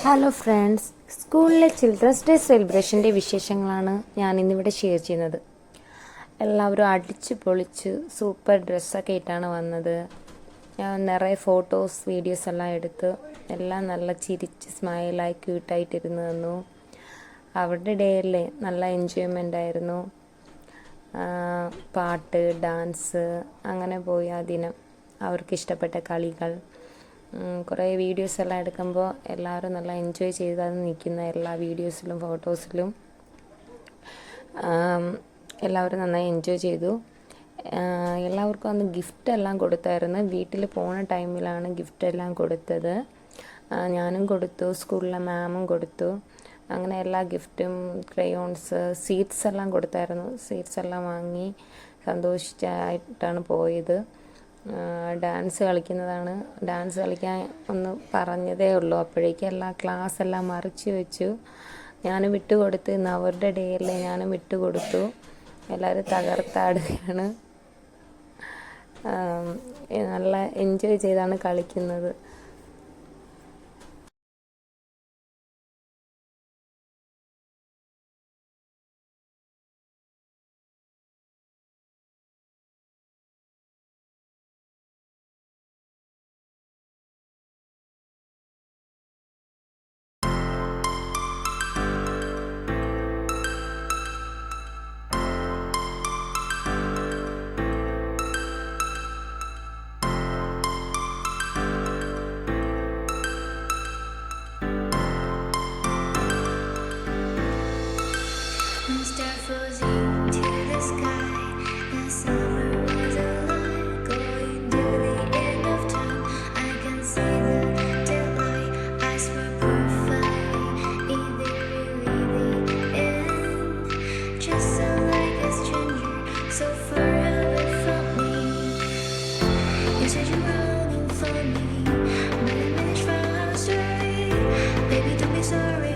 Hello friends, സ്കൂളിലെ children's day സെലിബ്രേഷൻ്റെ വിശേഷങ്ങളാണ് ഞാനിന്നിവിടെ ഷെയർ ചെയ്യുന്നത്. എല്ലാവരും അടിച്ച് പൊളിച്ച് സൂപ്പർ ഡ്രസ്സൊക്കെ ആയിട്ടാണ് വന്നത്. ഞാൻ നിറയെ ഫോട്ടോസ് വീഡിയോസ് എല്ലാം എടുത്ത് എല്ലാം നല്ല ചിരിച്ച് സ്മൈലായി ക്യൂട്ടായിട്ടിരുന്ന് തന്നു. അവരുടെ ഡേയിലെ നല്ല എൻജോയ്മെൻ്റ് ആയിരുന്നു. പാട്ട്, ഡാൻസ് അങ്ങനെ പോയി ആ ദിനം. അവർക്കിഷ്ടപ്പെട്ട കളികൾ, കുറേ വീഡിയോസ് എല്ലാം എടുക്കുമ്പോൾ എല്ലാവരും നല്ല എൻജോയ് ചെയ്താണ് നിൽക്കുന്ന എല്ലാ വീഡിയോസിലും ഫോട്ടോസിലും. എല്ലാവരും നന്നായി എൻജോയ് ചെയ്തു. എല്ലാവർക്കും അന്ന് ഗിഫ്റ്റ് എല്ലാം കൊടുത്തായിരുന്നു. വീട്ടിൽ പോകുന്ന ടൈമിലാണ് ഗിഫ്റ്റ് എല്ലാം കൊടുത്തത്. ഞാനും കൊടുത്തു, സ്കൂളിലെ മാമും കൊടുത്തു. അങ്ങനെ എല്ലാ ഗിഫ്റ്റും, ക്രയോൺസ്, സീറ്റ്സ് എല്ലാം കൊടുത്തായിരുന്നു. സീറ്റ്സ് എല്ലാം വാങ്ങി സന്തോഷിച്ചായിട്ടാണ് പോയത്. ഡാൻസ് കളിക്കുന്നതാണ്. ഡാൻസ് കളിക്കാൻ ഒന്ന് പറഞ്ഞതേ ഉള്ളൂ, അപ്പോഴേക്കും എല്ലാ ക്ലാസ് എല്ലാം മറിച്ച് വെച്ചു. ഞാനും വിട്ടുകൊടുത്ത്. ഇന്ന് അവരുടെ ഡേയല്ലേ, ഞാനും വിട്ടുകൊടുത്തു. എല്ലാവരും തകർത്താടുകയാണ്. നല്ല എൻജോയ് ചെയ്താണ് കളിക്കുന്നത്. Star floating to the sky, and summer was alive. Going to the end of time, I can see the daylight. Eyes were perfect, in the really the end. Just so like a stranger, so far away from me. You said you're running for me, but I managed from our story. Baby, don't be sorry.